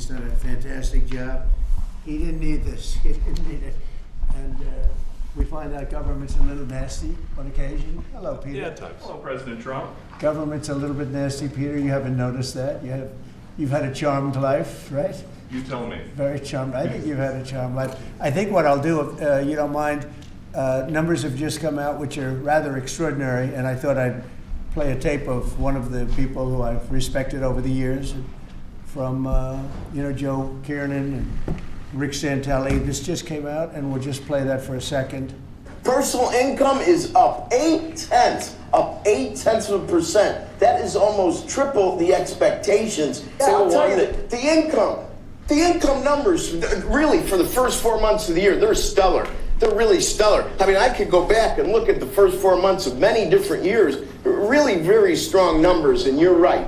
He's done a fantastic job. He didn't need this. He didn't need it. And we find out government's a little nasty on occasion. Hello, Peter. Yeah, at times. Hello, President Trump. Government's a little bit nasty, Peter. You haven't noticed that. You've had a charmed life, right? You tell me. Very charmed. I think you've had a charmed life. I think what I'll do, if you don't mind, numbers have just come out which are rather extraordinary, and I thought I'd play a tape of one of the people who I've respected over the years, from Joe Kiernan and Rick Santelli. This just came out, and we'll just play that for a second. Personal income is up 0.8%. That is almost triple the expectations. Yeah, I'll tell you that the income numbers, really, for the first 4 months of the year, they're stellar. They're really stellar. I mean, I could go back and look at the first 4 months of many different years. Really very strong numbers, and you're right.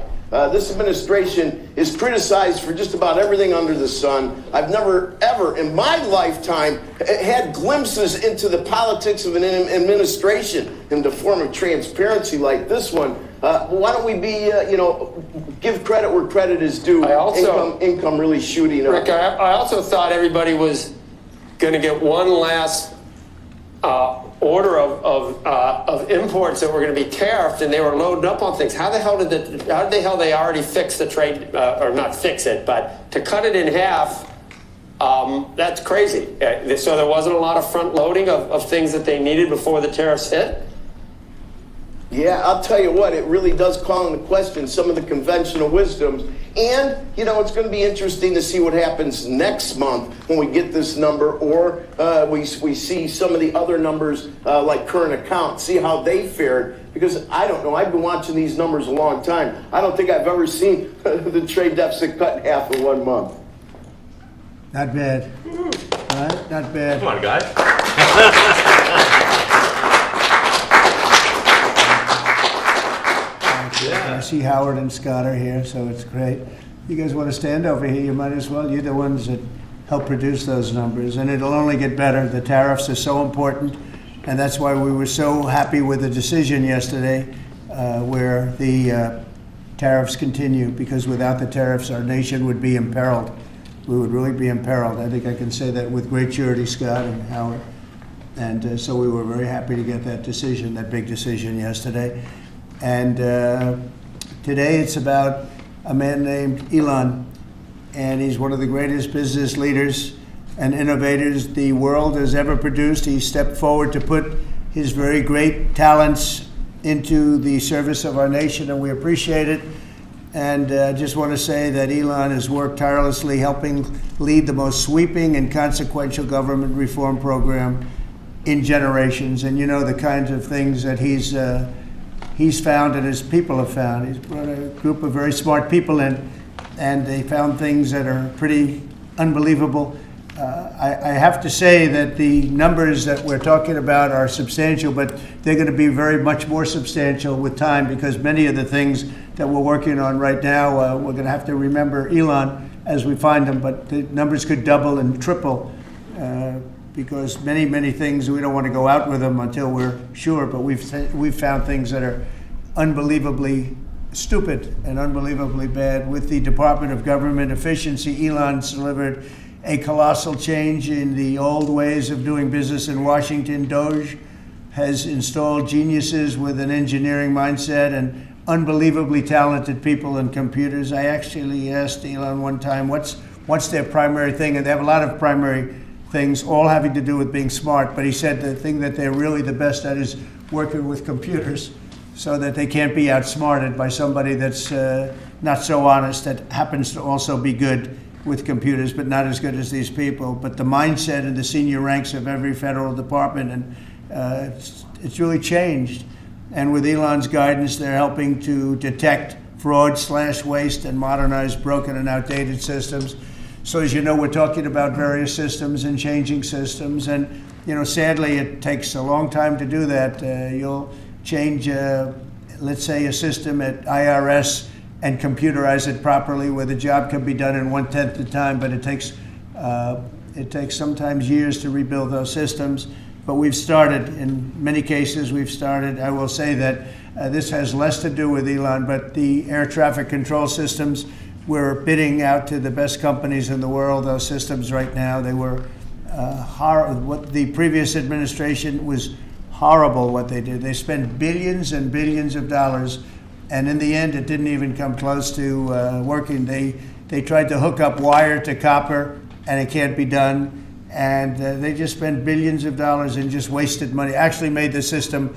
This administration is criticized for just about everything under the sun. I've never, ever in my lifetime had glimpses into the politics of an administration in the form of transparency like this one. Why don't we be, give credit where credit is due? Income really shooting up. Rick, I also thought everybody was going to get one last order of imports that were going to be tariffed, and they were loading up on things. How the hell they already fix the trade, or not fix it, but to cut it in half? That's crazy. So there wasn't a lot of front loading of things that they needed before the tariffs hit? Yeah, I'll tell you what, it really does call into question some of the conventional wisdoms. And, it's going to be interesting to see what happens next month when we get this number, or we see some of the other numbers like current account, see how they fared. Because I don't know, I've been watching these numbers a long time. I don't think I've ever seen the trade deficit cut in half in 1 month. Not bad. Right? Not bad. Come on, guys. I see Howard and Scott are here, so it's great. You guys want to stand over here? You might as well. You're the ones that help produce those numbers, and it'll only get better. The tariffs are so important, and that's why we were so happy with the decision yesterday where the tariffs continue, because without the tariffs, our nation would be imperiled. We would really be imperiled. I think I can say that with great surety, Scott and Howard. And so we were very happy to get that decision, that big decision yesterday. And today it's about a man named Elon, and he's one of the greatest business leaders and innovators the world has ever produced. He stepped forward to put his very great talents into the service of our nation, and we appreciate it. And I just want to say that Elon has worked tirelessly helping lead the most sweeping and consequential government reform program in generations. And the kinds of things that he's found and his people have found. He's brought a group of very smart people in, and they found things that are pretty unbelievable. I have to say that the numbers that we're talking about are substantial, but they're going to be very much more substantial with time, because many of the things that we're working on right now, we're going to have to remember Elon as we find them, but the numbers could double and triple. Because many things, we don't want to go out with them until we're sure, but we've found things that are unbelievably stupid and unbelievably bad. With the Department of Government Efficiency, Elon's delivered a colossal change in the old ways of doing business in Washington. DOGE has installed geniuses with an engineering mindset and unbelievably talented people and computers. I actually asked Elon one time, what's their primary thing? And they have a lot of primary things, all having to do with being smart. But he said the thing that they're really the best at is working with computers, so that they can't be outsmarted by somebody that's not so honest, that happens to also be good with computers, but not as good as these people. But the mindset in the senior ranks of every federal department, and it's really changed. And with Elon's guidance, they're helping to detect fraud/waste and modernize broken and outdated systems. So as you know, we're talking about various systems and changing systems. And, sadly, it takes a long time to do that. You'll change, let's say, a system at IRS and computerize it properly, where the job can be done in 1/10 the time, but it takes sometimes years to rebuild those systems. But we've started, in many cases, I will say that this has less to do with Elon, but the air traffic control systems we're bidding out to the best companies in the world, those systems right now. They were what the previous administration was horrible what they did. They spent billions and billions of dollars, and in the end, it didn't even come close to working. They tried to hook up wire to copper, and it can't be done. And they just spent billions of dollars and just wasted money. Actually made the system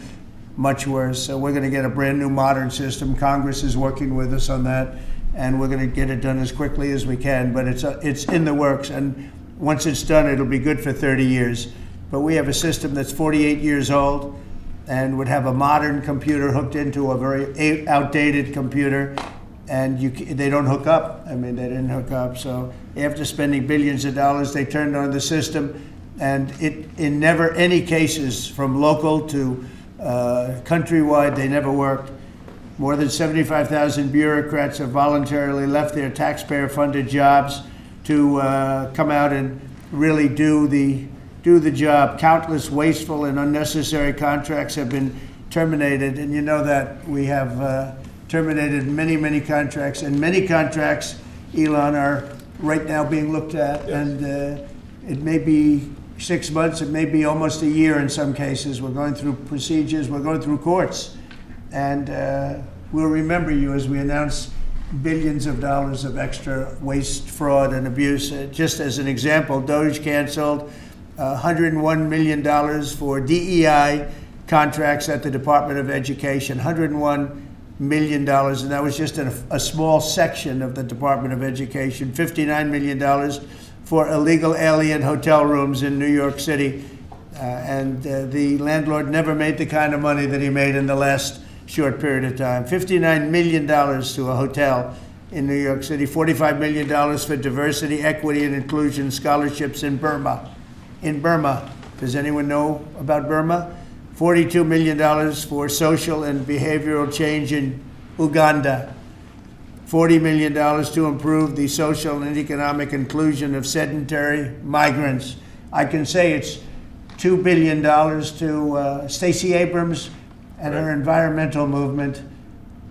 much worse. So we're going to get a brand new modern system. Congress is working with us on that, and we're going to get it done as quickly as we can. But it's in the works, and once it's done, it'll be good for 30 years. But we have a system that's 48 years old and would have a modern computer hooked into a very outdated computer, and they don't hook up. I mean, they didn't hook up. So after spending billions of dollars, they turned on the system, and in never any cases from local to countrywide, they never worked. More than 75,000 bureaucrats have voluntarily left their taxpayer-funded jobs to come out and really do the job. Countless wasteful and unnecessary contracts have been terminated, and you know that we have terminated many, many contracts, and many contracts, Elon, are right now being looked at, and it may be 6 months, it may be almost a year in some cases. We're going through procedures, we're going through courts, and we'll remember you as we announce billions of dollars of extra waste, fraud, and abuse. Just as an example, DOGE canceled $101 million for DEI contracts at the Department of Education, $101 million, and that was just a small section of the Department of Education. $59 million for illegal alien hotel rooms in New York City, and the landlord never made the kind of money that he made in the last short period of time. $59 million to a hotel in New York City, $45 million for diversity, equity, and inclusion scholarships in Burma. In Burma, does anyone know about Burma? $42 million for social and behavioral change in Uganda. $40 million to improve the social and economic inclusion of sedentary migrants. I can say it's $2 billion to Stacey Abrams and her environmental movement.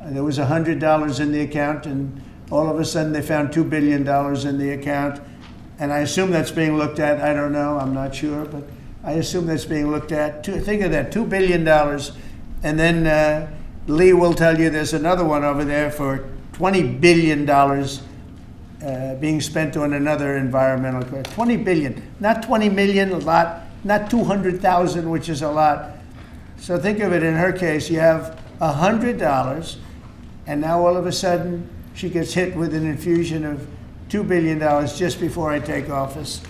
There was $100 in the account, and all of a sudden they found $2 billion in the account. And I assume that's being looked at. I don't know, I'm not sure, but I assume that's being looked at. Think of that, $2 billion. And then Lee will tell you there's another one over there for $20 billion being spent on another environmental credit. $20 billion, not 20 million, a lot, not 200,000, which is a lot. So think of it, in her case, you have $100, and now all of a sudden she gets hit with an infusion of $2 billion just before I take office.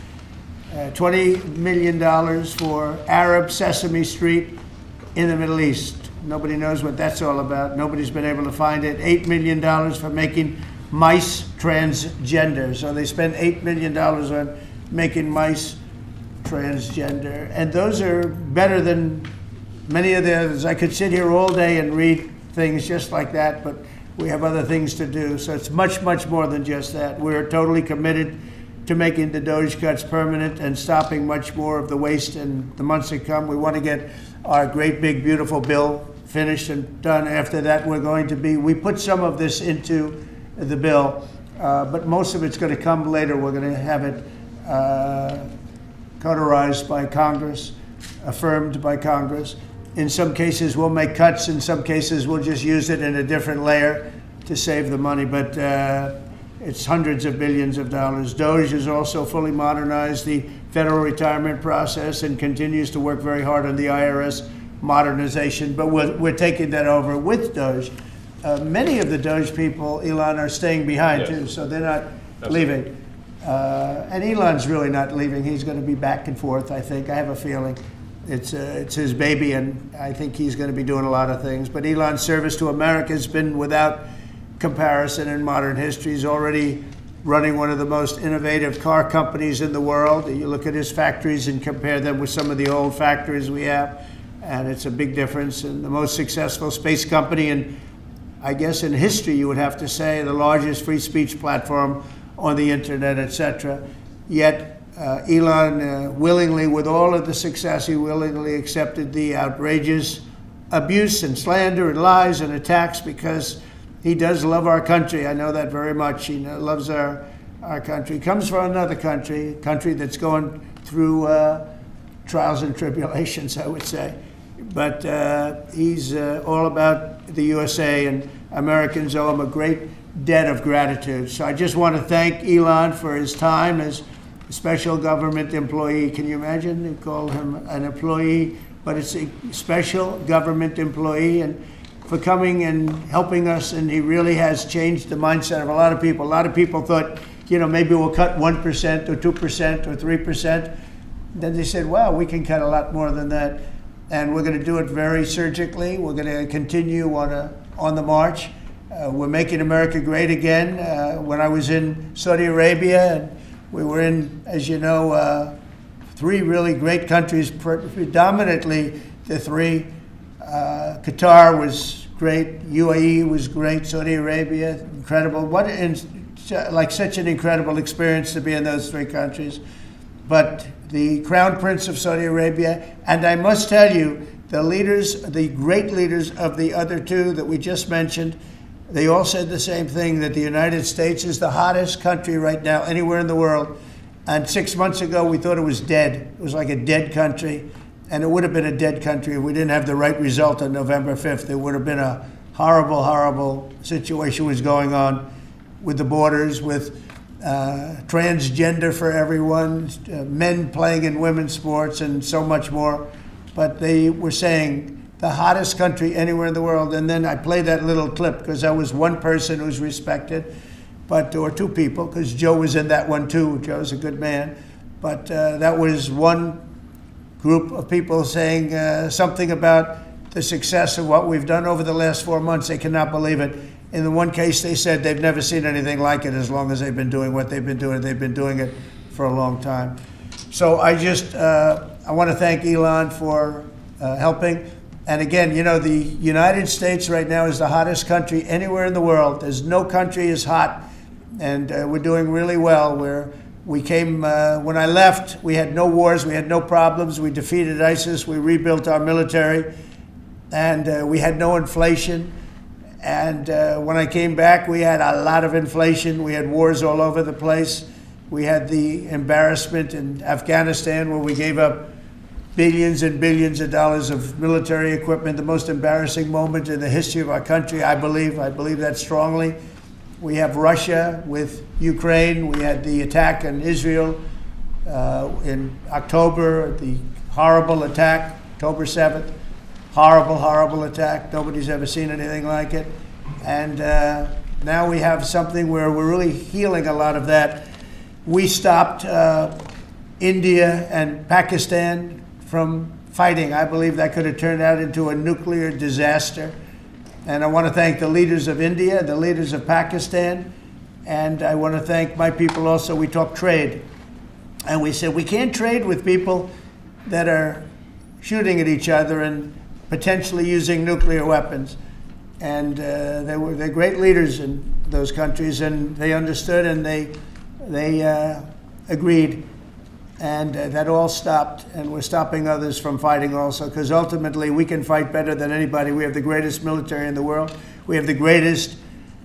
$20 million for Arab Sesame Street in the Middle East. Nobody knows what that's all about. Nobody's been able to find it. $8 million for making mice transgender. So they spend $8 million on making mice transgender. And those are better than many of the others. I could sit here all day and read things just like that, but we have other things to do. So it's much, much more than just that. We're totally committed to making the DOGE cuts permanent and stopping much more of the waste in the months to come. We want to get our great, big, beautiful bill finished and done. After that, we put some of this into the bill, but most of it's going to come later. We're going to have it cauterized by Congress, affirmed by Congress. In some cases, we'll make cuts. In some cases, we'll just use it in a different layer to save the money, but it's hundreds of billions of dollars. DOGE has also fully modernized the federal retirement process and continues to work very hard on the IRS modernization, but we're taking that over with DOGE. Many of the DOGE people, Elon, are staying behind too, so they're not leaving. And Elon's really not leaving. He's going to be back and forth, I think. I have a feeling. It's his baby, and I think he's going to be doing a lot of things. But Elon's service to America has been without comparison in modern history. He's already running one of the most innovative car companies in the world. You look at his factories and compare them with some of the old factories we have, and it's a big difference. And the most successful space company, and I guess in history you would have to say the largest free speech platform on the internet, etc. Yet Elon willingly, with all of the success, he willingly accepted the outrageous abuse and slander and lies and attacks because he does love our country. I know that very much. He loves our country. He comes from another country that's going through trials and tribulations, I would say. But he's all about the USA, and Americans owe him a great debt of gratitude. So I just want to thank Elon for his time as a special government employee. Can you imagine? They call him an employee, but it's a special government employee, and for coming and helping us. And he really has changed the mindset of a lot of people. A lot of people thought, maybe we'll cut 1% or 2% or 3%. Then they said, wow, we can cut a lot more than that. And we're going to do it very surgically. We're going to continue on the march. We're making America great again. When I was in Saudi Arabia, and we were in, as you know, 3 really great countries, predominantly the 3. Qatar was great, UAE was great, Saudi Arabia, incredible. Such an incredible experience to be in those 3 countries. But the Crown Prince of Saudi Arabia, and I must tell you, the great leaders of the other 2 that we just mentioned, they all said the same thing, that the United States is the hottest country right now anywhere in the world. And 6 months ago, we thought it was dead. It was like a dead country. And it would have been a dead country if we didn't have the right result on November 5th. There would have been a horrible, horrible situation was going on with the borders, with transgender for everyone, men playing in women's sports, and so much more. But they were saying the hottest country anywhere in the world. And then I played that little clip because I was one person who's respected, or 2 people, because Joe was in that one too. Joe's a good man. But that was one group of people saying something about the success of what we've done over the last 4 months. They cannot believe it. In the one case, they said they've never seen anything like it as long as they've been doing what they've been doing. They've been doing it for a long time. So I want to thank Elon for helping. And again, the United States right now is the hottest country anywhere in the world. There's no country as hot, and we're doing really well. We came, when I left, we had no wars, we had no problems. We defeated ISIS, we rebuilt our military, and we had no inflation. And when I came back, we had a lot of inflation. We had wars all over the place. We had the embarrassment in Afghanistan where we gave up billions and billions of dollars of military equipment, the most embarrassing moment in the history of our country, I believe. I believe that strongly. We have Russia with Ukraine. We had the attack on Israel in October, the horrible attack, October 7th. Horrible, horrible attack. Nobody's ever seen anything like it. And now we have something where we're really healing a lot of that. We stopped India and Pakistan from fighting. I believe that could have turned out into a nuclear disaster. And I want to thank the leaders of India, the leaders of Pakistan, and I want to thank my people also. We talked trade. And we said we can't trade with people that are shooting at each other and potentially using nuclear weapons. And they're great leaders in those countries, and they understood, and they agreed. And that all stopped, and we're stopping others from fighting also, because ultimately we can fight better than anybody. We have the greatest military in the world. We have the greatest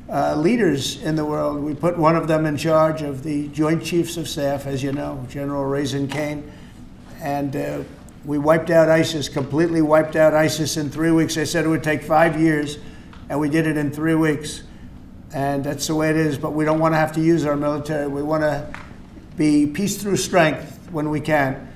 leaders in the world. We put one of them in charge of the Joint Chiefs of Staff, as you know, General Raisin Kane. And we wiped out ISIS, completely wiped out ISIS in 3 weeks. They said it would take 5 years, and we did it in 3 weeks. And that's the way it is, but we don't want to have to use our military. We want to be peace through strength when we can,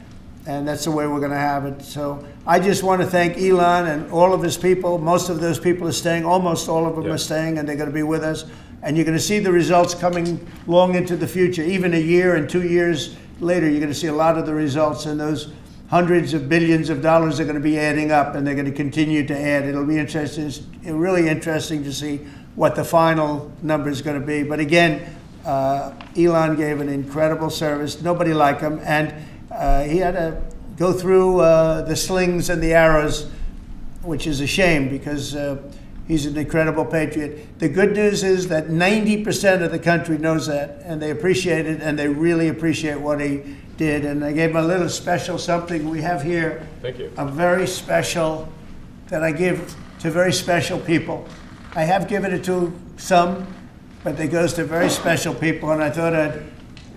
and that's the way we're going to have it. So I just want to thank Elon and all of his people. Most of those people are staying, almost all of them are staying, and they're going to be with us. And you're going to see the results coming long into the future. Even a year and 2 years later, you're going to see a lot of the results, and those hundreds of billions of dollars are going to be adding up, and they're going to continue to add. It'll be interesting, really interesting to see what the final number is going to be. But again, Elon gave an incredible service. Nobody like him, and he had to go through the slings and the arrows, which is a shame because he's an incredible patriot. The good news is that 90% of the country knows that, and they appreciate it, and they really appreciate what he did. And I gave him a little special something we have here. Thank you. A very special that I give to very special people. I have given it to some, but it goes to very special people, and I thought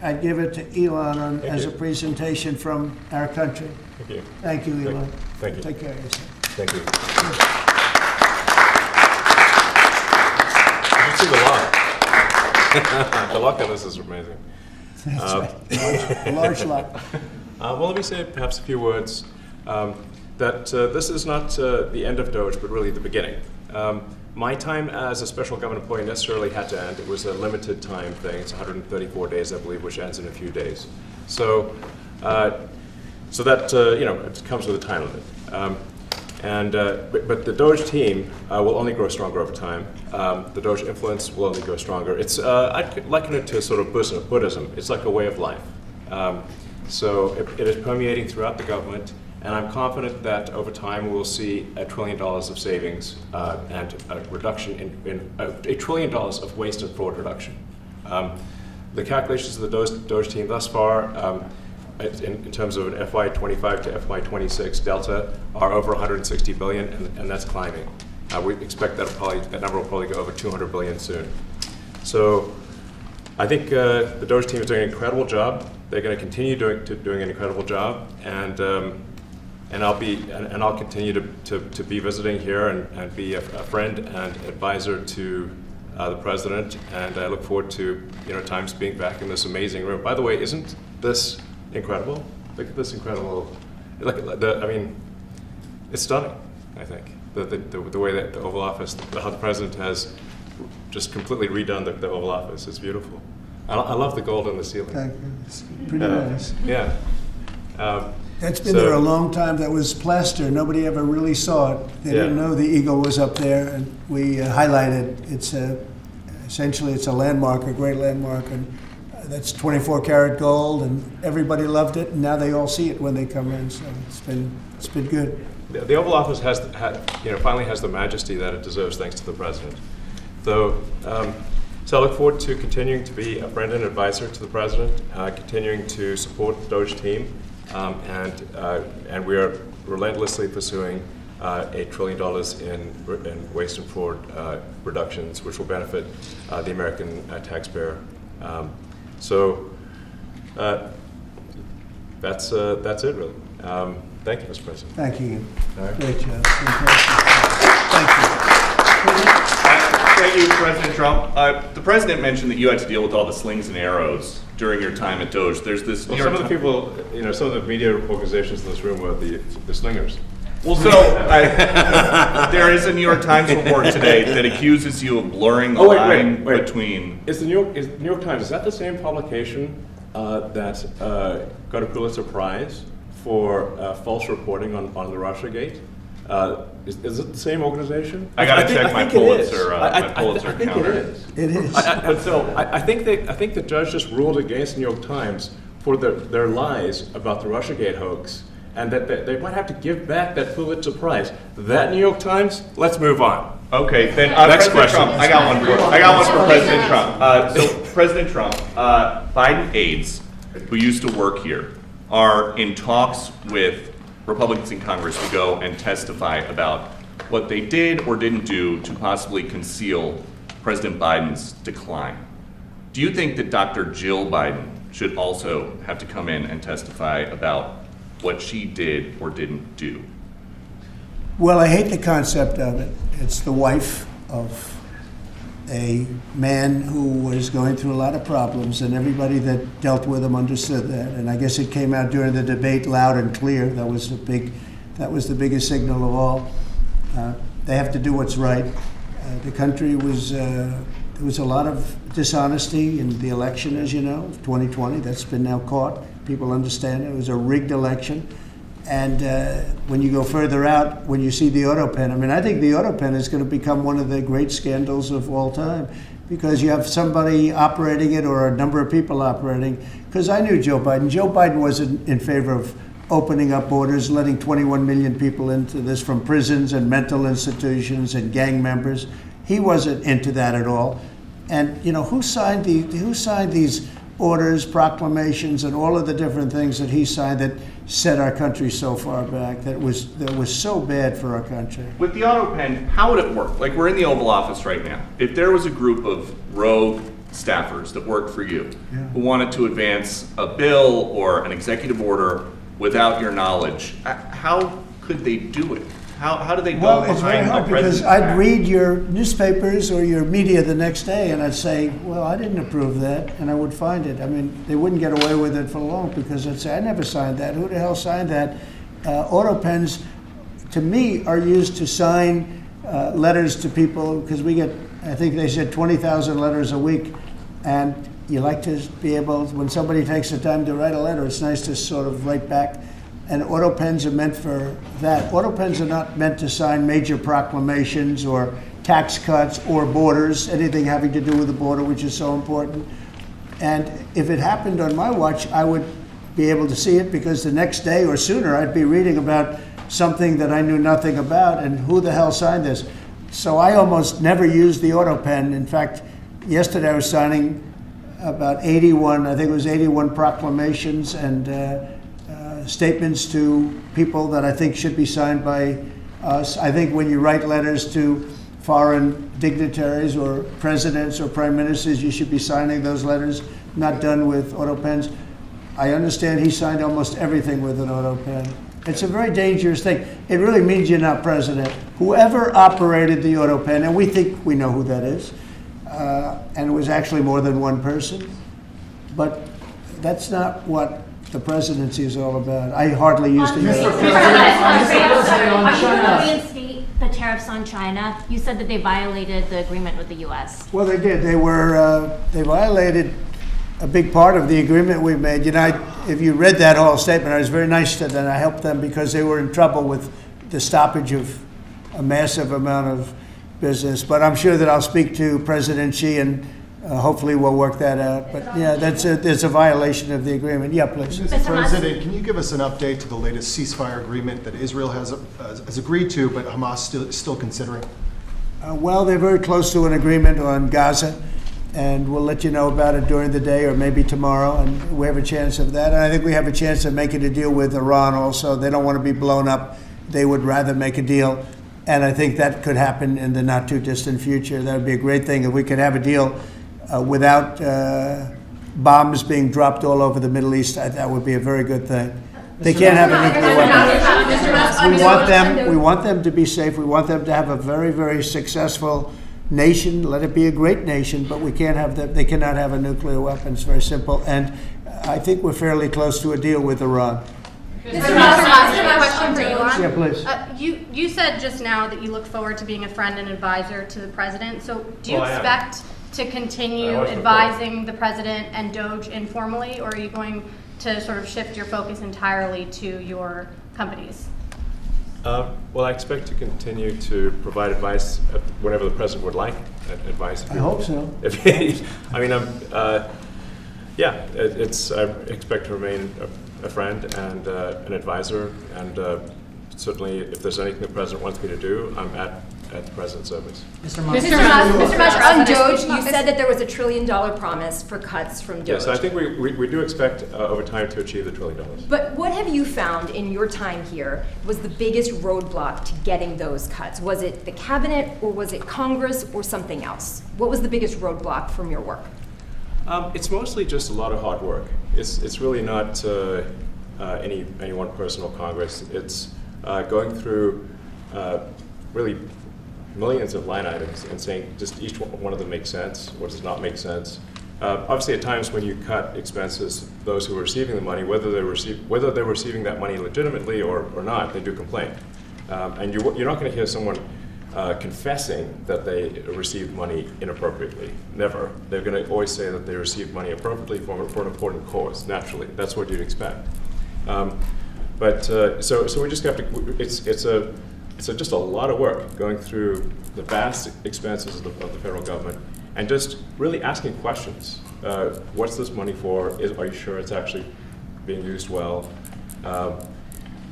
I'd give it to Elon as a presentation from our country. Thank you. Thank you, Elon. Thank you. Take care of yourself. Thank you. You see the lock. The lock on this is amazing. That's right. Large lot. Well, let me say perhaps a few words that this is not the end of DOGE, but really the beginning. My time as a special government employee necessarily had to end. It was a limited time thing. It's 134 days, I believe, which ends in a few days. So, so that it comes with a time limit. But the DOGE team will only grow stronger over time. The DOGE influence will only grow stronger. It's I'd liken it to sort of Buddhism. It's like a way of life. So it is permeating throughout the government, and I'm confident that over time we'll see $1 trillion of savings and a reduction in $1 trillion of waste and fraud reduction. The calculations of the DOGE team thus far, in terms of an FY25 to FY26 delta, are over 160 billion, and that's climbing. We expect that number will probably go over 200 billion soon. So I think the DOGE team is doing an incredible job. They're going to continue doing an incredible job, and I'll continue to be visiting here and be a friend and advisor to the president. And I look forward to times being back in this amazing room. By the way, isn't this incredible? Look at this incredible. It's stunning. I think the way that the Oval Office, how the president has just completely redone the Oval Office. It's beautiful. I love the gold on the ceiling. Thank you. It's pretty nice. Yeah. That's been there a long time. That was plaster. Nobody ever really saw it. They didn't know the eagle was up there, and we highlighted. It's essentially it's a landmark, a great landmark, and that's 24 karat gold, and everybody loved it. And now they all see it when they come in. So it's been good. The Oval Office finally has the majesty that it deserves, thanks to the president. So I look forward to continuing to be a friend and advisor to the president, continuing to support the DOGE team, and we are relentlessly pursuing $8 trillion in waste and fraud reductions, which will benefit the American taxpayer. So that's it, really. Thank you, Mr. President. Thank you. All right. Great job. Thank you. Thank you, President Trump. The president mentioned that you had to deal with all the slings and arrows during your time at DOGE. There's this. Well, some of the people, some of the media organizations in this room were the slingers. Well, so there is a New York Times report today that accuses you of blurring the line between. Is the New York Times, is that the same publication that got a Pulitzer Prize for false reporting on the Russiagate? Is it the same organization? I got to check my Pulitzer counter. It is. I think the judge just ruled against the New York Times for their lies about the Russiagate hoax, and that they might have to give back that Pulitzer Prize. That New York Times. Let's move on. Okay, then Next President question. Trump. I got one for President Trump. So President Trump, Biden aides who used to work here are in talks with Republicans in Congress to go and testify about what they did or didn't do to possibly conceal President Biden's decline. Do you think that Dr. Jill Biden should also have to come in and testify about what she did or didn't do? Well, I hate the concept of it. It's the wife of a man who was going through a lot of problems, and everybody that dealt with him understood that. And I guess it came out during the debate loud and clear. That was the biggest signal of all. They have to do what's right. The country was there was a lot of dishonesty in the election, as you know, 2020. That's been now caught. People understand it. It was a rigged election. And when you go further out, when you see the auto pen, I think the auto pen is going to become one of the great scandals of all time, because you have somebody operating it or a number of people operating. Because I knew Joe Biden. Joe Biden wasn't in favor of opening up borders, letting 21 million people into this from prisons and mental institutions and gang members. He wasn't into that at all. And who signed these orders, proclamations, and all of the different things that he signed that set our country so far back, that was so bad for our country. With the auto pen, how would it work? Like, we're in the Oval Office right now. If there was a group of rogue staffers that worked for you who wanted to advance a bill or an executive order without your knowledge, how could they do it? How do they go Well, it's very behind hard the because president's I'd back? read your newspapers or your media the next day and I'd say, well, I didn't approve that, and I would find it. I mean, they wouldn't get away with it for long because I'd say, I never signed that. Who the hell signed that? Auto pens, to me, are used to sign letters to people because we get, I think they said 20,000 letters a week, and you like to be able, when somebody takes the time to write a letter, it's nice to sort of write back. And auto pens are meant for that. Auto pens are not meant to sign major proclamations or tax cuts or borders, anything having to do with the border, which is so important. And if it happened on my watch, I would be able to see it because the next day or sooner I'd be reading about something that I knew nothing about and who the hell signed this. So I almost never used the auto pen. In fact, yesterday I was signing about 81, I think it was 81 proclamations and statements to people that I think should be signed by us. I think when you write letters to foreign dignitaries or presidents or prime ministers, you should be signing those letters, not done with auto pens. I understand he signed almost everything with an auto pen. It's a very dangerous thing. It really means you're not president. Whoever operated the auto pen, and we think we know who that is, and it was actually more than one person, but that's not what the presidency is all about. I hardly used to use it. Are you reinstate the tariffs on China? You said that they violated the agreement with the U.S. Well, they did. They violated a big part of the agreement we made. You know, if you read that whole statement, I was very nice to them. I helped them because they were in trouble with the stoppage of a massive amount of business. But I'm sure that I'll speak to President Xi and hopefully we'll work that out. But yeah, there's a violation of the agreement. Yeah, please. Mr. President, can you give us an update to the latest ceasefire agreement that Israel has agreed to, but Hamas still considering? Well, they're very close to an agreement on Gaza, and we'll let you know about it during the day or maybe tomorrow, and we have a chance of that. And I think we have a chance of making a deal with Iran also. They don't want to be blown up. They would rather make a deal, and I think that could happen in the not too distant future. That would be a great thing if we could have a deal without bombs being dropped all over the Middle East. That would be a very good thing. They can't have a nuclear weapon. We want them to be safe. We want them to have a very, very successful nation. Let it be a great nation, but we can't have them. They cannot have a nuclear weapon. It's very simple. And I think we're fairly close to a deal with Iran. Mr. Musk, question for Elon. Yeah, please. You said just now that you look forward to being a friend and advisor to the president. So do you expect to continue advising the president and DOGE informally, or are you going to sort of shift your focus entirely to your companies? Well, I expect to continue to provide advice whenever the president would like advice. I hope so. I mean, I expect to remain a friend and an advisor, and certainly if there's anything the president wants me to do, I'm at the president's service. Mr. Musk, on DOGE, you said that there was $1 trillion promise for cuts from DOGE. Yes, I think we do expect over time to achieve the $1 trillion. But what have you found in your time here was the biggest roadblock to getting those cuts? Was it the cabinet, or was it Congress, or something else? What was the biggest roadblock from your work? It's mostly just a lot of hard work. It's really not any one person or Congress. It's going through really millions of line items and saying just each one of them makes sense, what does not make sense. Obviously, at times when you cut expenses, those who are receiving the money, whether they're receiving that money legitimately or not, they do complain. And you're not going to hear someone confessing that they received money inappropriately. Never. They're going to always say that they received money appropriately for an important cause. Naturally, that's what you'd expect. So we just have to. It's just a lot of work going through the vast expenses of the federal government and just really asking questions. What's this money for? Are you sure it's actually being used well?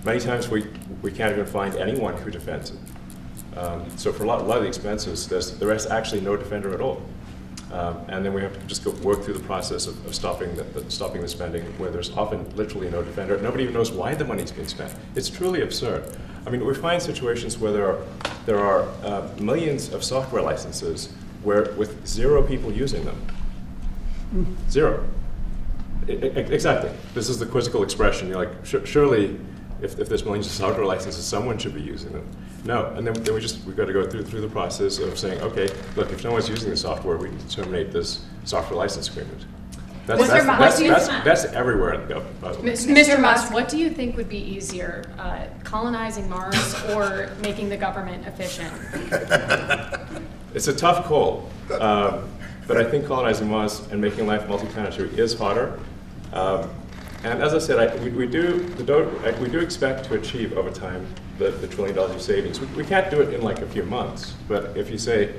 Many times we can't even find anyone who defends it. So for a lot of the expenses, there is actually no defender at all. And then we have to just go work through the process of stopping the spending, where there's often literally no defender. Nobody even knows why the money's being spent. It's truly absurd. I mean, we find situations where there are millions of software licenses with 0 people using them. 0. Exactly. This is the quizzical expression. You're like, surely, if there's millions of software licenses, someone should be using them. No, and then we've got to go through the process of saying, okay, look, if no one's using the software, we need to terminate this software license agreement. That's everywhere in the government, by the way. Mr. Musk, what do you think would be easier, colonizing Mars or making the government efficient? It's a tough call, but I think colonizing Mars and making life multi-planetary is harder. And as I said, we do expect to achieve over time the $1 trillion of savings. We can't do it in like a few months, but if you say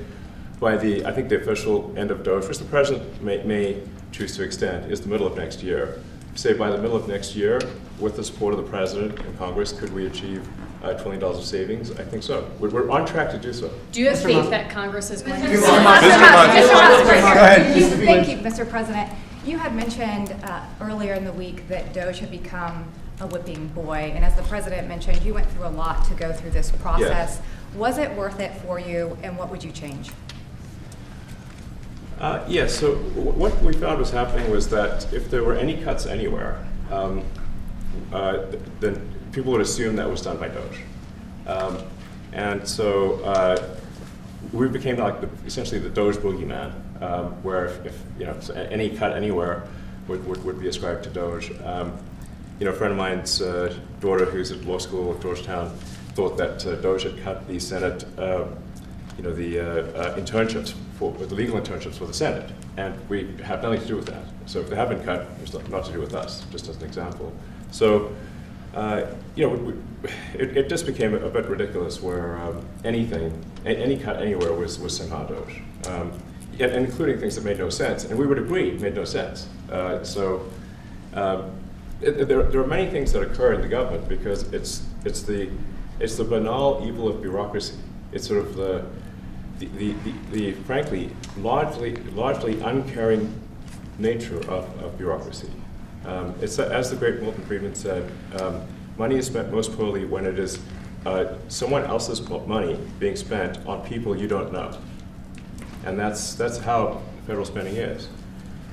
by I think the official end of DOGE, which the president may choose to extend, is the middle of next year. Say by the middle of next year, with the support of the president and Congress, could we achieve $1 trillion of savings? I think so. We're on track to do so. Do you have faith that Congress is going to? Mr. Musk, thank you, Mr. President. You had mentioned earlier in the week that DOGE had become a whipping boy, and as the president mentioned, you went through a lot to go through this process. Yes. Was it worth it for you, and what would you change? Yes, so what we found was happening was that if there were any cuts anywhere, then people would assume that was done by DOGE. And so we became like essentially the DOGE boogeyman, where if so any cut anywhere would be ascribed to DOGE. A friend of mine's daughter, who's at law school at Georgetown, thought that DOGE had cut the Senate, internships the legal internships for the Senate, and we have nothing to do with that. So if they have been cut, it's not to do with us, just as an example. So, it just became a bit ridiculous where any cut anywhere was somehow DOGE, and including things that made no sense, and we would agree made no sense. There are many things that occur in the government because it's the banal evil of bureaucracy. It's sort of the frankly largely uncaring nature of bureaucracy. It's as the great Milton Friedman said, money is spent most poorly when it is someone else's money being spent on people you don't know, and that's how federal spending is.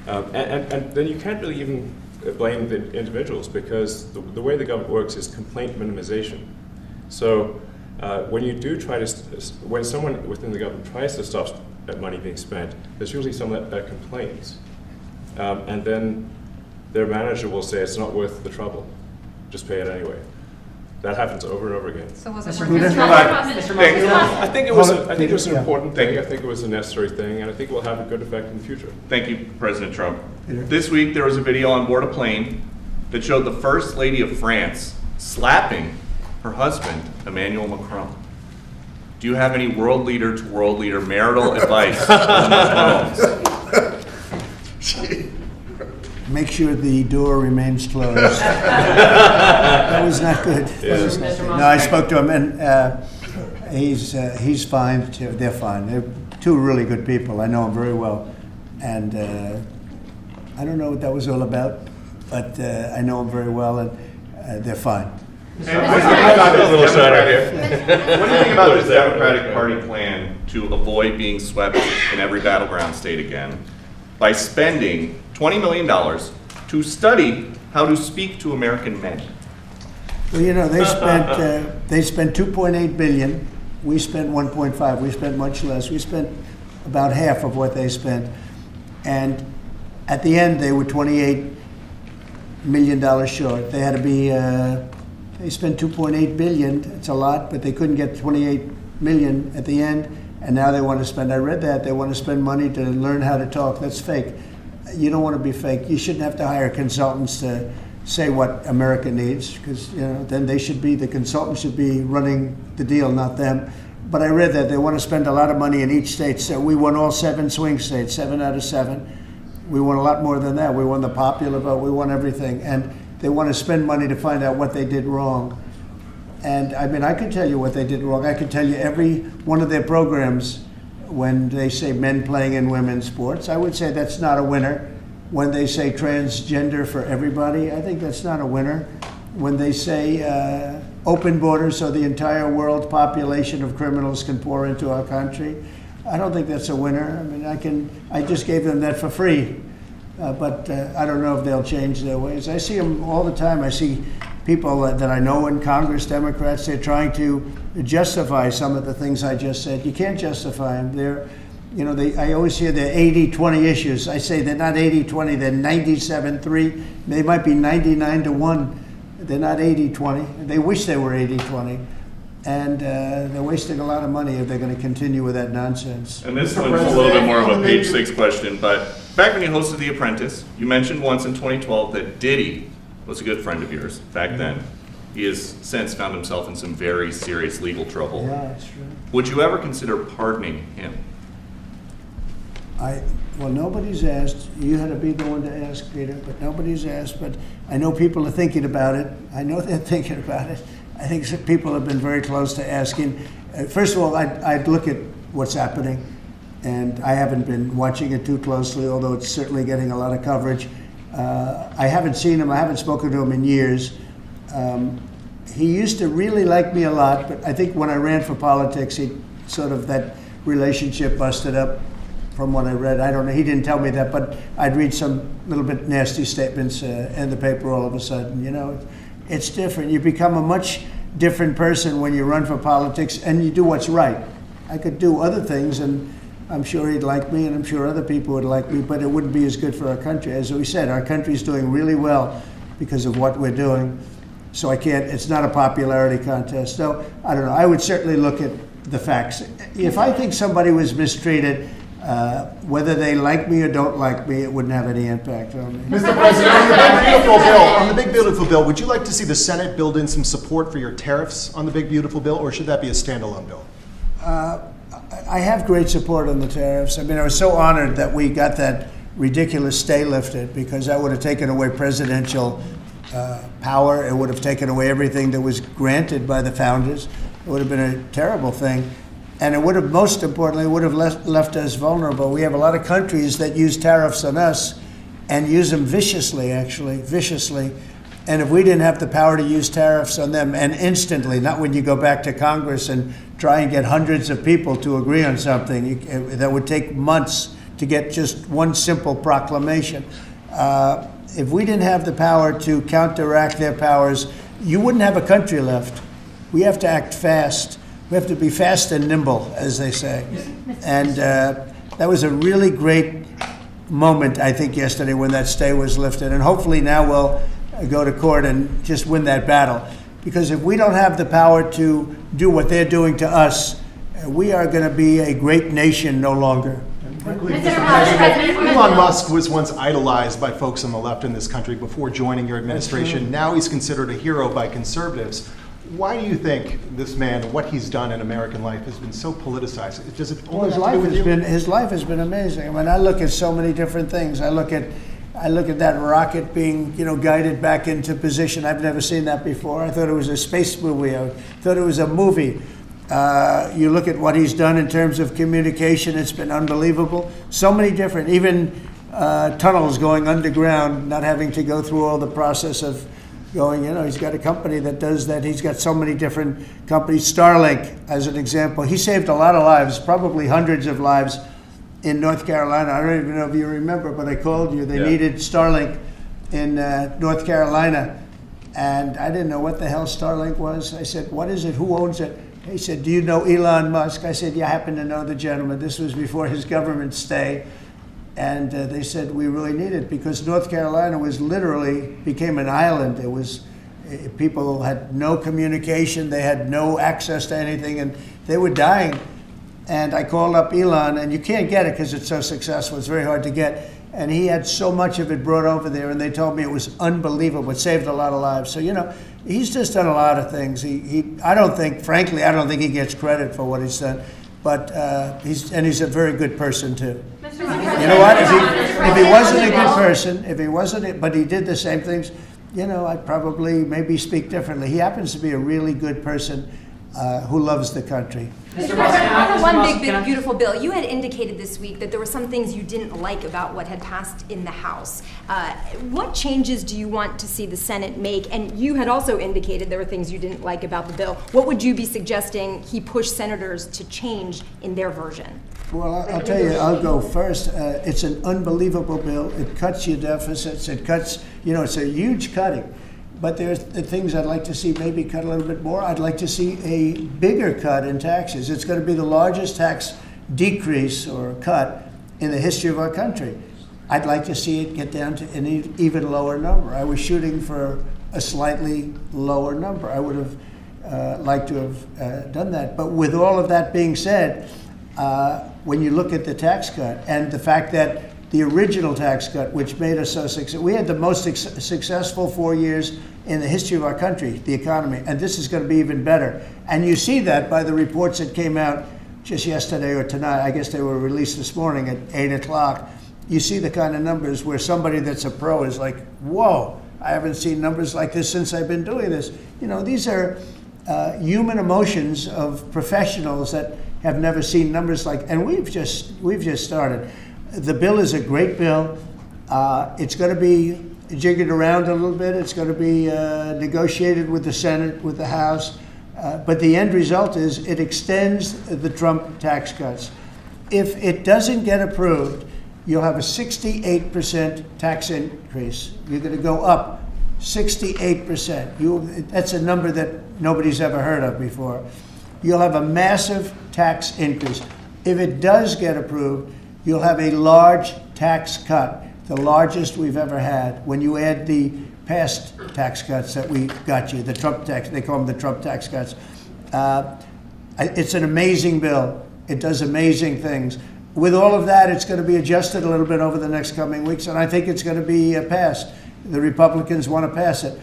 And then you can't really even blame the individuals because the way the government works is complaint minimization. So when you do when someone within the government tries to stop money being spent, there's usually someone that complains. And then their manager will say it's not worth the trouble, just pay it anyway. That happens over and over again. So was it I think it was an important thing. I think it was a necessary thing, and I think it will have a good effect in the future. Thank you, President Trump. This week there was a video on board a plane that showed the First Lady of France slapping her husband, Emmanuel Macron. Do you have any world leader to world leader marital advice on those phones? Make sure the door remains closed. That was not good. No, I spoke to him, and he's fine. They're fine. They're two really good people. I know them very well, and I don't know what that was all about, but I know them very well, and they're fine. What do you think about this Democratic Party plan to avoid being swept in every battleground state again by spending $20 million to study how to speak to American men? Well, they spent 2.8 billion. We spent 1.5. We spent much less. We spent about half of what they spent, and at the end they were $28 million short. They had to be. They spent 2.8 billion. It's a lot, but they couldn't get 28 million at the end, and now they want to spend. I read that they want to spend money to learn how to talk. That's fake. You don't want to be fake. You shouldn't have to hire consultants to say what America needs, because then the consultants should be running the deal, not them. But I read that they want to spend a lot of money in each state. So we won all 7 swing states, 7 out of 7. We won a lot more than that. We won the popular vote. We won everything, and they want to spend money to find out what they did wrong. And I mean, I could tell you what they did wrong. I could tell you every one of their programs when they say men playing in women's sports. I would say that's not a winner. When they say transgender for everybody, I think that's not a winner. When they say open borders so the entire world population of criminals can pour into our country, I don't think that's a winner. I mean, I just gave them that for free, but I don't know if they'll change their ways. I see them all the time. I see people that I know in Congress, Democrats, they're trying to justify some of the things I just said. You can't justify them. They're, you know, I always hear they're 80-20 issues. I say they're not 80-20, they're 97-3. They might be 99-1. They're not 80-20. They wish they were 80-20. And they're wasting a lot of money if they're going to continue with that nonsense. And this one's a little bit more of a page 6 question, but back when you hosted The Apprentice, you mentioned once in 2012 that Diddy was a good friend of yours back then. He has since found himself in some very serious legal trouble. Yeah, that's true. Would you ever consider pardoning him? Well, nobody's asked. You had to be the one to ask, Peter, but nobody's asked. But I know people are thinking about it. I know they're thinking about it. I think some people have been very close to asking. First of all, I'd look at what's happening, and I haven't been watching it too closely, although it's certainly getting a lot of coverage. I haven't seen him. I haven't spoken to him in years. He used to really like me a lot, but I think when I ran for politics, that relationship busted up. From what I read, I don't know. He didn't tell me that, but I'd read some little bit nasty statements in the paper all of a sudden. You know, it's different. You become a much different person when you run for politics and you do what's right. I could do other things, and I'm sure he'd like me, and I'm sure other people would like me, but it wouldn't be as good for our country. As we said, our country's doing really well because of what we're doing. So it's not a popularity contest. So I don't know. I would certainly look at the facts. If I think somebody was mistreated, whether they like me or don't like me, it wouldn't have any impact on me. Mr. President, on the Big Beautiful Bill, would you like to see the Senate build in some support for your tariffs on the Big Beautiful Bill, or should that be a standalone bill? I have great support on the tariffs. I mean, I was so honored that we got that ridiculous stay lifted, because that would have taken away presidential power. It would have taken away everything that was granted by the founders. It would have been a terrible thing. And it would have, most importantly, would have left us vulnerable. We have a lot of countries that use tariffs on us and use them viciously, actually, viciously. And if we didn't have the power to use tariffs on them, and instantly, not when you go back to Congress and try and get hundreds of people to agree on something, that would take months to get just one simple proclamation. If we didn't have the power to counteract their powers, you wouldn't have a country left. We have to act fast. We have to be fast and nimble, as they say. And that was a really great moment, I think, yesterday when that stay was lifted. And hopefully now we'll go to court and just win that battle. Because if we don't have the power to do what they're doing to us, we are going to be a great nation no longer. Elon Musk was once idolized by folks on the left in this country before joining your administration. Now he's considered a hero by conservatives. Why do you think this man, what he's done in American life, has been so politicized? Does it only have to do with you? His life has been amazing. I mean, I look at so many different things. I look at that rocket being, guided back into position. I've never seen that before. I thought it was a space movie. I thought it was a movie. You look at what he's done in terms of communication. It's been unbelievable. So many different, even tunnels going underground, not having to go through all the process of going, he's got a company that does that. He's got so many different companies. Starlink, as an example. He saved a lot of lives, probably hundreds of lives in North Carolina. I don't even know if you remember, but I called you. They needed Starlink in North Carolina. And I didn't know what the hell Starlink was. I said, what is it? Who owns it? He said, do you know Elon Musk? I said, yeah, I happen to know the gentleman. This was before his government stay. And they said, we really need it, because North Carolina became an island. People had no communication. They had no access to anything, and they were dying. And I called up Elon, and you can't get it because it's so successful. It's very hard to get. And he had so much of it brought over there, and they told me it was unbelievable. It saved a lot of lives. So, he's just done a lot of things. I don't think he gets credit for what he's done. But he's a very good person too. You know what? If he wasn't a good person, but he did the same things, I'd probably maybe speak differently. He happens to be a really good person, who loves the country. Mr. President, on the one big, beautiful bill, you had indicated this week that there were some things you didn't like about what had passed in the House. What changes do you want to see the Senate make? And you had also indicated there were things you didn't like about the bill. What would you be suggesting he push senators to change in their version? Well, I'll tell you, I'll go first. It's an unbelievable bill. It cuts your deficits. It cuts, it's a huge cutting. But there's the things I'd like to see maybe cut a little bit more. I'd like to see a bigger cut in taxes. It's going to be the largest tax decrease or cut in the history of our country. I'd like to see it get down to an even lower number. I was shooting for a slightly lower number. I would have liked to have done that. But with all of that being said, when you look at the tax cut and the fact that the original tax cut, which made us so successful, we had the most successful 4 years in the history of our country, the economy, and this is going to be even better. And you see that by the reports that came out just yesterday or tonight. I guess they were released this morning at 8 o'clock. You see the kind of numbers where somebody that's a pro is like, whoa, I haven't seen numbers like this since I've been doing this. These are human emotions of professionals that have never seen numbers like, and we've just started. The bill is a great bill. It's going to be jiggered around a little bit. It's going to be negotiated with the Senate, with the House. But the end result is it extends the Trump tax cuts. If it doesn't get approved, you'll have a 68% tax increase. You're going to go up 68%. That's a number that nobody's ever heard of before. You'll have a massive tax increase. If it does get approved, you'll have a large tax cut, the largest we've ever had. When you add the past tax cuts that we got you, the Trump tax, they call them the Trump tax cuts. It's an amazing bill. It does amazing things. With all of that, it's going to be adjusted a little bit over the next coming weeks, and I think it's going to be passed. The Republicans want to pass it.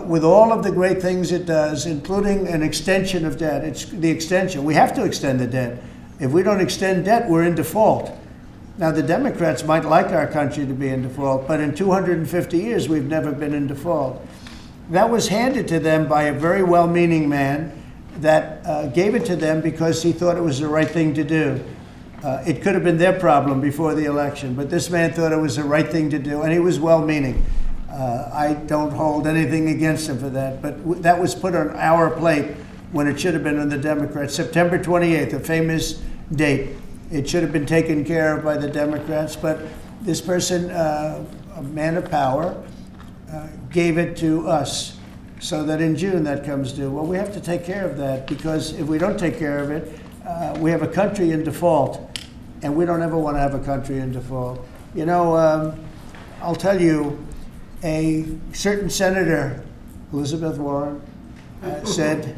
With all of the great things it does, including an extension of debt, it's the extension. We have to extend the debt. If we don't extend debt, we're in default. Now, the Democrats might like our country to be in default, but in 250 years, we've never been in default. That was handed to them by a very well-meaning man that gave it to them because he thought it was the right thing to do. It could have been their problem before the election, but this man thought it was the right thing to do, and he was well-meaning. I don't hold anything against him for that, but that was put on our plate when it should have been on the Democrats. September 28th, a famous date. It should have been taken care of by the Democrats, but this person, a man of power, gave it to us so that in June that comes due. Well, we have to take care of that because if we don't take care of it, we have a country in default, and we don't ever want to have a country in default. I'll tell you, a certain senator, Elizabeth Warren, said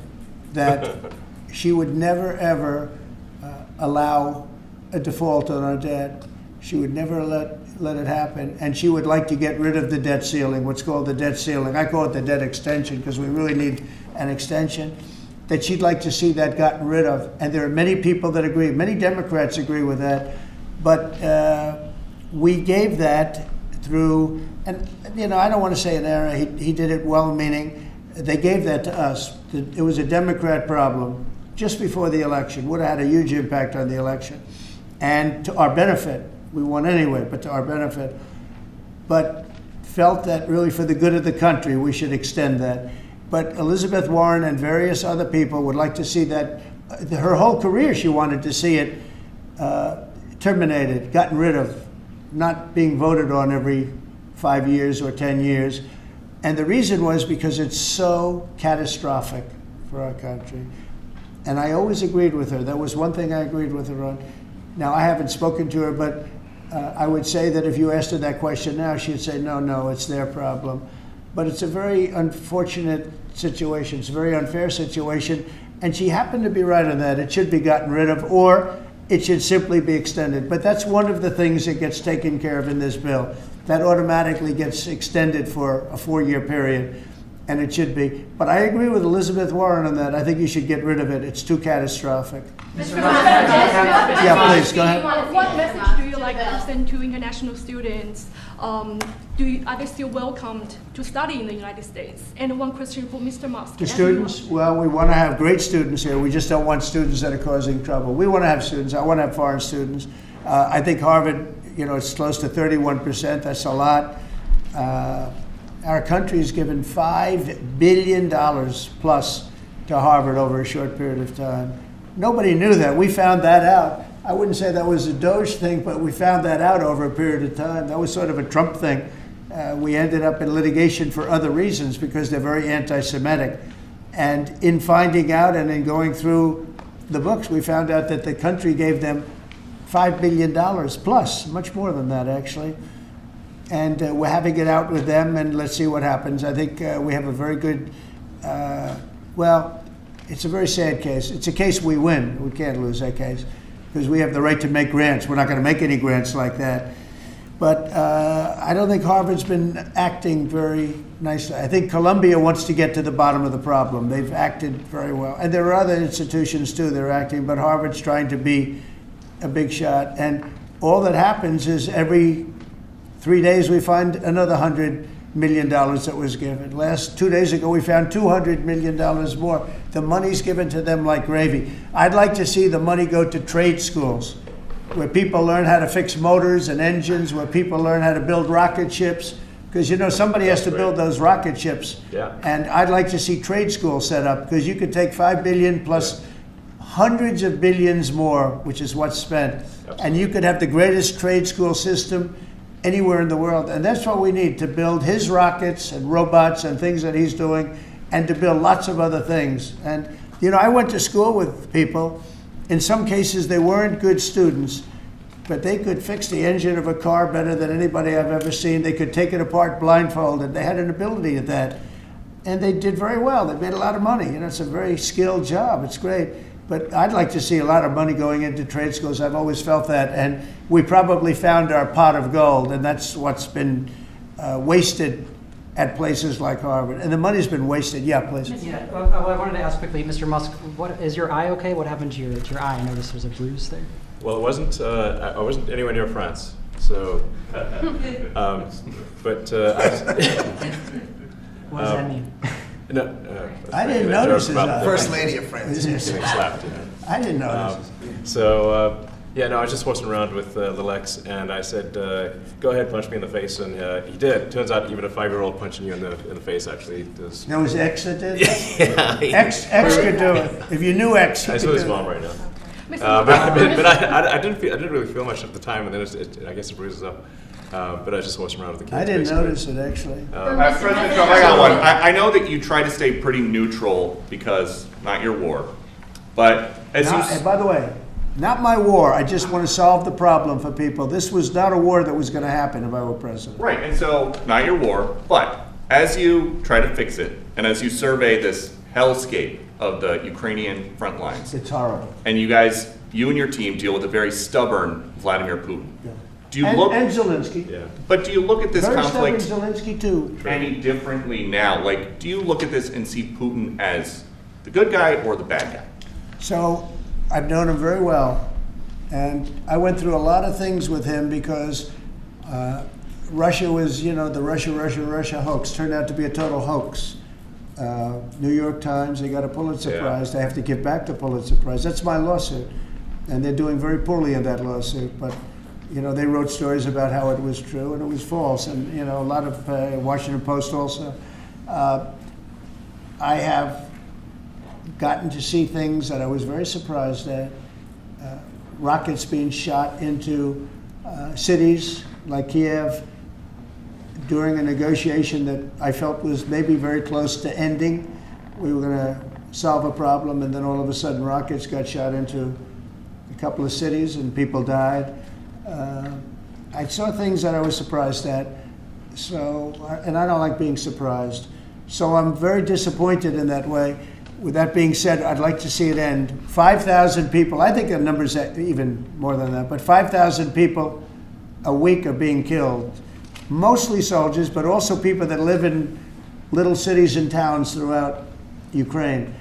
that she would never, ever allow a default on our debt. She would never let it happen, and she would like to get rid of the debt ceiling, what's called the debt ceiling. I call it the debt extension because we really need an extension, that she'd like to see that gotten rid of. And there are many people that agree. Many Democrats agree with that. But we gave that through, and I don't want to say an error. He did it well-meaning. They gave that to us. It was a Democrat problem just before the election. Would have had a huge impact on the election. And to our benefit, we won anyway, but to our benefit. But felt that really for the good of the country, we should extend that. But Elizabeth Warren and various other people would like to see that, her whole career she wanted to see it terminated, gotten rid of, not being voted on every 5 years or 10 years. And the reason was because it's so catastrophic for our country. And I always agreed with her. That was one thing I agreed with her on. Now, I haven't spoken to her, but I would say that if you asked her that question now, she'd say, no, it's their problem. But it's a very unfortunate situation. It's a very unfair situation. And she happened to be right on that. It should be gotten rid of, or it should simply be extended. But that's one of the things that gets taken care of in this bill. That automatically gets extended for a 4-year period. And it should be. But I agree with Elizabeth Warren on that. I think you should get rid of it. It's too catastrophic. Yeah, please, go ahead. What message do you like to send to international students are they still welcomed to study in the United States? And one question for Mr. Musk. The students, well, we want to have great students here. We just don't want students that are causing trouble. We want to have students. I want to have foreign students. I think Harvard, it's close to 31%. That's a lot. Our country's given $5 billion plus to Harvard over a short period of time. Nobody knew that. We found that out. I wouldn't say that was a DOGE thing, but we found that out over a period of time. That was sort of a Trump thing. We ended up in litigation for other reasons because they're very anti-Semitic. And in finding out and in going through the books, we found out that the country gave them $5 billion plus, much more than that actually. And we're having it out with them, and let's see what happens. I think we have a very good, well, it's a very sad case. It's a case we win. We can't lose that case because we have the right to make grants. We're not going to make any grants like that. But I don't think Harvard's been acting very nicely. I think Columbia wants to get to the bottom of the problem. They've acted very well. And there are other institutions, too, that are acting, but Harvard's trying to be a big shot. And all that happens is every 3 days we find another $100 million that was given. 2 days ago we found $200 million more. The money's given to them like gravy. I'd like to see the money go to trade schools where people learn how to fix motors and engines, where people learn how to build rocket ships, because somebody has to build those rocket ships. Yeah. And I'd like to see trade schools set up, because you could take $5 billion plus hundreds of billions more, which is what's spent. Absolutely. And you could have the greatest trade school system anywhere in the world. And that's what we need to build his rockets and robots and things that he's doing, and to build lots of other things. And, I went to school with people. In some cases, they weren't good students, but they could fix the engine of a car better than anybody I've ever seen. They could take it apart blindfolded. They had an ability at that. And they did very well. They made a lot of money. It's a very skilled job. It's great. But I'd like to see a lot of money going into trade schools. I've always felt that. And we probably found our pot of gold, and that's what's been wasted at places like Harvard. And the money's been wasted. Yeah, please. Yeah, well, I wanted to ask quickly, Mr. Musk, is your eye okay? What happened to your eye? I noticed there's a bruise there. Well, it wasn't. I wasn't anywhere near France, so. But. What does that mean? No, I didn't notice his eye. First Lady of France. Getting slapped. I didn't notice. I was just horsing around with little X, and I said, "Go ahead, punch me in the face," and he did. Turns out, even a 5-year-old punching you in the face actually does. That was X that did? Yeah. X could do it. If you knew X, I saw his mom right now. But I didn't really feel much at the time, and then I guess it bruises up. But I was just horsing around with the kids. I didn't notice it, actually. President Trump, I got one. I know that you try to stay pretty neutral because not your war, but by the way, not my war. I just want to solve the problem for people. This was not a war that was going to happen if I were president. Right, and so not your war, but as you try to fix it, and as you survey this hellscape of the Ukrainian front lines, it's horrible. And you and your team deal with a very stubborn Vladimir Putin. Yeah. Do you and Zelensky. Yeah. But do you look at this very conflict Zelensky too. any differently now? Like, do you look at this and see Putin as the good guy or the bad guy? So I've known him very well, and I went through a lot of things with him because Russia was, the Russia hoax turned out to be a total hoax. New York Times, they got a Pulitzer Prize. They have to give back the Pulitzer Prize. That's my lawsuit, and they're doing very poorly in that lawsuit. But they wrote stories about how it was true and it was false, and a lot of Washington Post also. I have gotten to see things that I was very surprised at. Rockets being shot into cities like Kiev during a negotiation that I felt was maybe very close to ending. We were going to solve a problem, and then all of a sudden rockets got shot into a couple of cities and people died. I saw things that I was surprised at, and I don't like being surprised. So I'm very disappointed in that way. With that being said, I'd like to see it end. 5,000 people, I think the number's even more than that, but 5,000 people a week are being killed. Mostly soldiers, but also people that live in little cities and towns throughout Ukraine.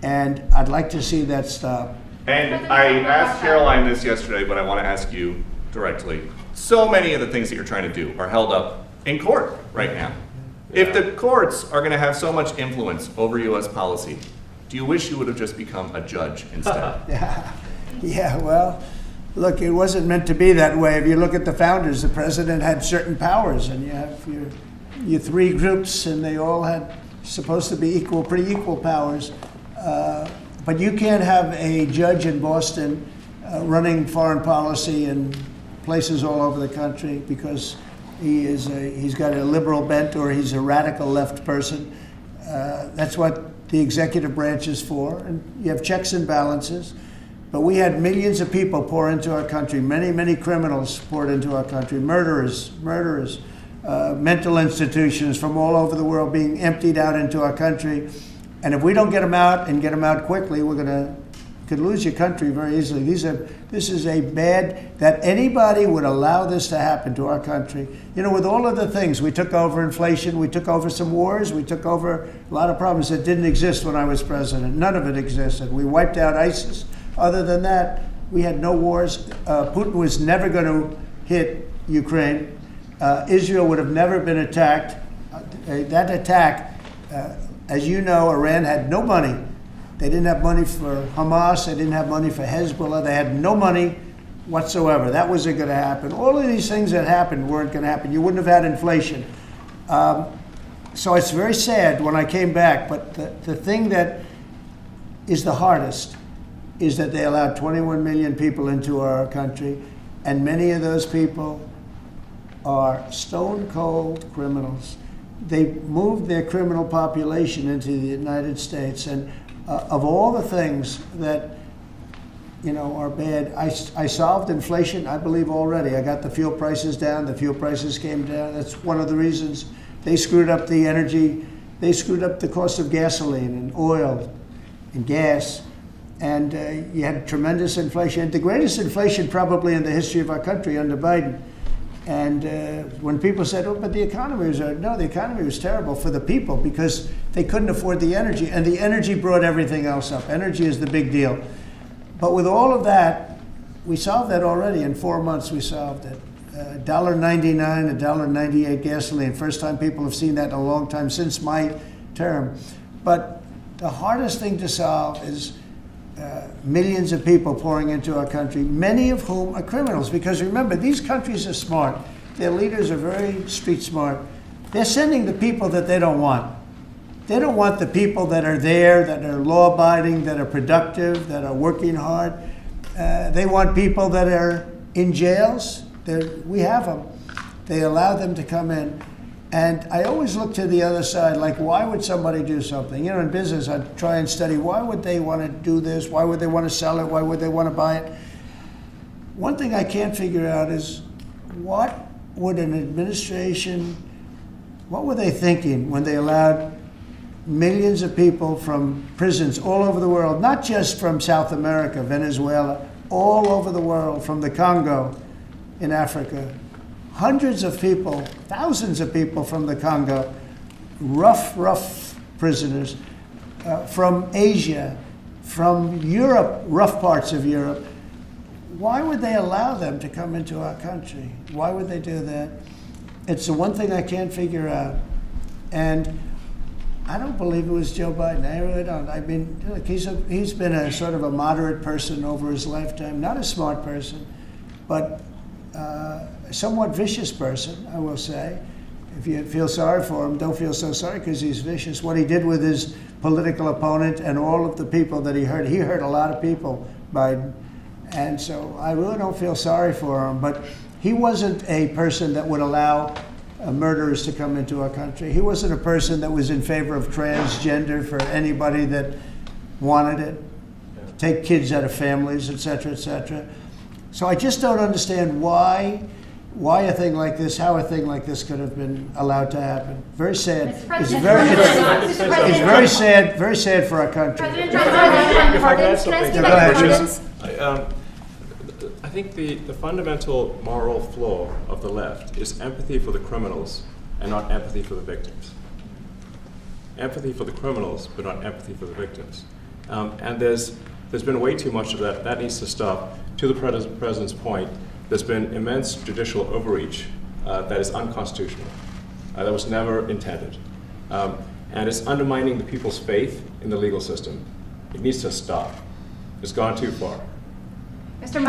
And I'd like to see that stop. And I asked Caroline this yesterday, but I want to ask you directly. So many of the things that you're trying to do are held up in court right now. If the courts are going to have so much influence over U.S. policy, do you wish you would have just become a judge instead? Yeah, well, look, it wasn't meant to be that way. If you look at the founders, the president had certain powers, and you have your three groups, and they all had supposed to be pretty equal powers. But you can't have a judge in Boston running foreign policy in places all over the country because he's got a liberal bent or he's a radical left person. That's what the executive branch is for, and you have checks and balances. But we had millions of people pour into our country, many criminals poured into our country, murderers, mental institutions from all over the world being emptied out into our country. And if we don't get them out and get them out quickly, could lose your country very easily. This is a bad, that anybody would allow this to happen to our country. You know, with all of the things, we took over inflation, we took over some wars, we took over a lot of problems that didn't exist when I was president. None of it existed. We wiped out ISIS. Other than that, we had no wars. Putin was never going to hit Ukraine. Israel would have never been attacked. That attack, as you know, Iran had no money. They didn't have money for Hamas. They didn't have money for Hezbollah. They had no money whatsoever. That wasn't going to happen. All of these things that happened weren't going to happen. You wouldn't have had inflation. So it's very sad when I came back. But the thing that is the hardest is that they allowed 21 million people into our country, and many of those people are stone cold criminals. They moved their criminal population into the United States, and of all the things that are bad, I solved inflation, I believe, already. I got the fuel prices down. The fuel prices came down. That's one of the reasons. They screwed up the energy. They screwed up the cost of gasoline and oil and gas. And you had tremendous inflation, the greatest inflation probably in the history of our country under Biden. And when people said, oh, but the economy was, no, the economy was terrible for the people because they couldn't afford the energy. And the energy brought everything else up. Energy is the big deal. But with all of that, we solved that already. In 4 months, we solved it. $1.99, $1.98 gasoline. First time people have seen that in a long time since my term. But the hardest thing to solve is millions of people pouring into our country, many of whom are criminals. Because remember, these countries are smart. Their leaders are very street smart. They're sending the people that they don't want. They don't want the people that are there, that are law-abiding, that are productive, that are working hard. They want people that are in jails. We have them. They allow them to come in. And I always look to the other side, like, why would somebody do something? In business, I try and study, why would they want to do this? Why would they want to sell it? Why would they want to buy it? One thing I can't figure out is, what would an administration, what were they thinking when they allowed millions of people from prisons all over the world, not just from South America, Venezuela, all over the world, from the Congo in Africa, hundreds of people, thousands of people from the Congo, rough prisoners, from Asia, from Europe, rough parts of Europe. Why would they allow them to come into our country? Why would they do that? It's the one thing I can't figure out. And I don't believe it was Joe Biden. I really don't. I mean, look, he's been a sort of a moderate person over his lifetime, not a smart person, but a somewhat vicious person, I will say. If you feel sorry for him, don't feel so sorry because he's vicious. What he did with his political opponent and all of the people that he hurt a lot of people, Biden. And so I really don't feel sorry for him. But he wasn't a person that would allow murderers to come into our country. He wasn't a person that was in favor of transgender for anybody that wanted it, take kids out of families, et cetera, et cetera. So I just don't understand why a thing like this, how a thing like this could have been allowed to happen. Very sad. It's very sad for our country. If I could add something. I think the fundamental moral flaw of the left is empathy for the criminals and not empathy for the victims. Empathy for the criminals, but not empathy for the victims. And there's been way too much of that. That needs to stop. To the president's point, there's been immense judicial overreach that is unconstitutional, that was never intended. And it's undermining the people's faith in the legal system. It needs to stop. It's gone too far. Mr.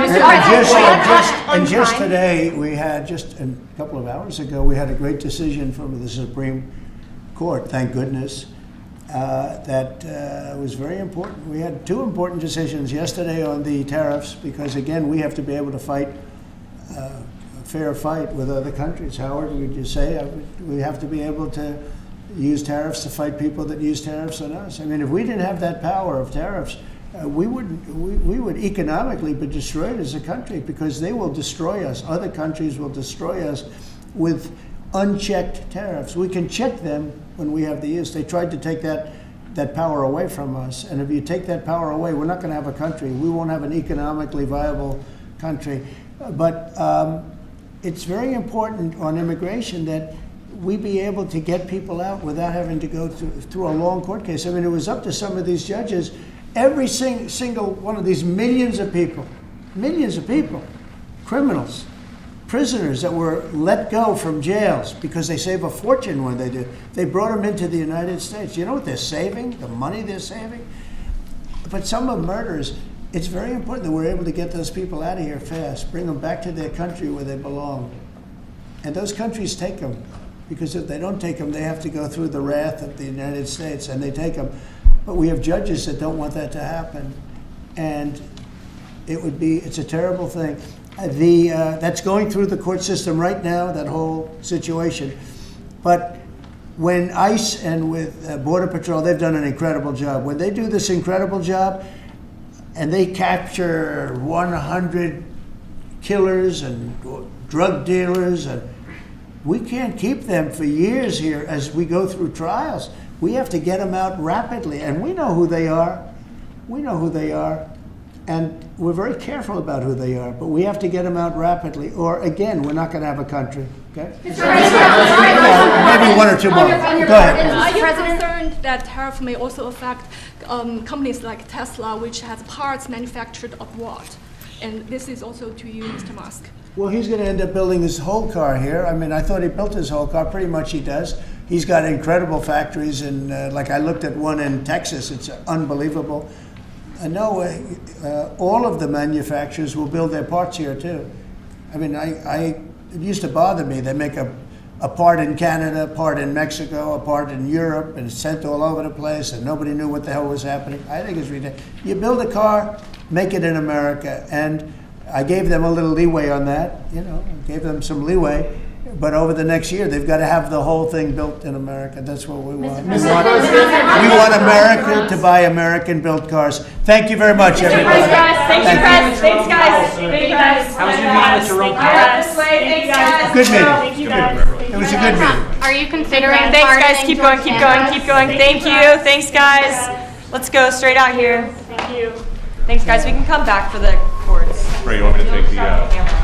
And just today, we had, just a couple of hours ago, we had a great decision from the Supreme Court, thank goodness, that was very important. We had two important decisions yesterday on the tariffs, because again, we have to be able to fight a fair fight with other countries. Howard, would you say? We have to be able to use tariffs to fight people that use tariffs on us. I mean, if we didn't have that power of tariffs, we would economically be destroyed as a country, because they will destroy us. Other countries will destroy us with unchecked tariffs. We can check them when we have the use. They tried to take that power away from us. And if you take that power away, we're not going to have a country. We won't have an economically viable country. But it's very important on immigration that we be able to get people out without having to go through a long court case. I mean, it was up to some of these judges. Every single one of these millions of people, criminals, prisoners that were let go from jails because they save a fortune when they do. They brought them into the United States. You know what they're saving? The money they're saving? But some of murderers, it's very important that we're able to get those people out of here fast, bring them back to their country where they belong. And those countries take them, because if they don't take them, they have to go through the wrath of the United States, and they take them. But we have judges that don't want that to happen. And it's a terrible thing. That's going through the court system right now, that whole situation. But when ICE and with Border Patrol, they've done an incredible job. When they do this incredible job and they capture 100 killers and drug dealers, and we can't keep them for years here as we go through trials. We have to get them out rapidly, and we know who they are. And we're very careful about who they are, but we have to get them out rapidly, or again, we're not going to have a country. Okay? Maybe one or two more. Go ahead. Are you concerned that tariff may also affect companies like Tesla, which has parts manufactured abroad? And this is also to you, Mr. Musk. Well, he's going to end up building his whole car here. I mean, I thought he built his whole car. Pretty much he does. He's got incredible factories, and like I looked at one in Texas. It's unbelievable. No, all of the manufacturers will build their parts here too. I mean, it used to bother me. They make a part in Canada, a part in Mexico, a part in Europe, and it's sent all over the place, and nobody knew what the hell was happening. I think it's ridiculous. You build a car, make it in America, and I gave them a little leeway on that. Gave them some leeway. But over the next year, they've got to have the whole thing built in America. That's what we want. We want America to buy American-built cars. Thank you very much, everybody. Thank you, Press. Thanks, guys. Thank you, guys. How was your meeting with Jerome Powell? Thanks, guys. Good meeting. It was a good meeting. Are you considering Thanks, guys. Keep going. Thank you. Thanks, guys. Let's go straight out here. Thank you. Thanks, guys. We can come back for the chords. Ray, you want me to take the...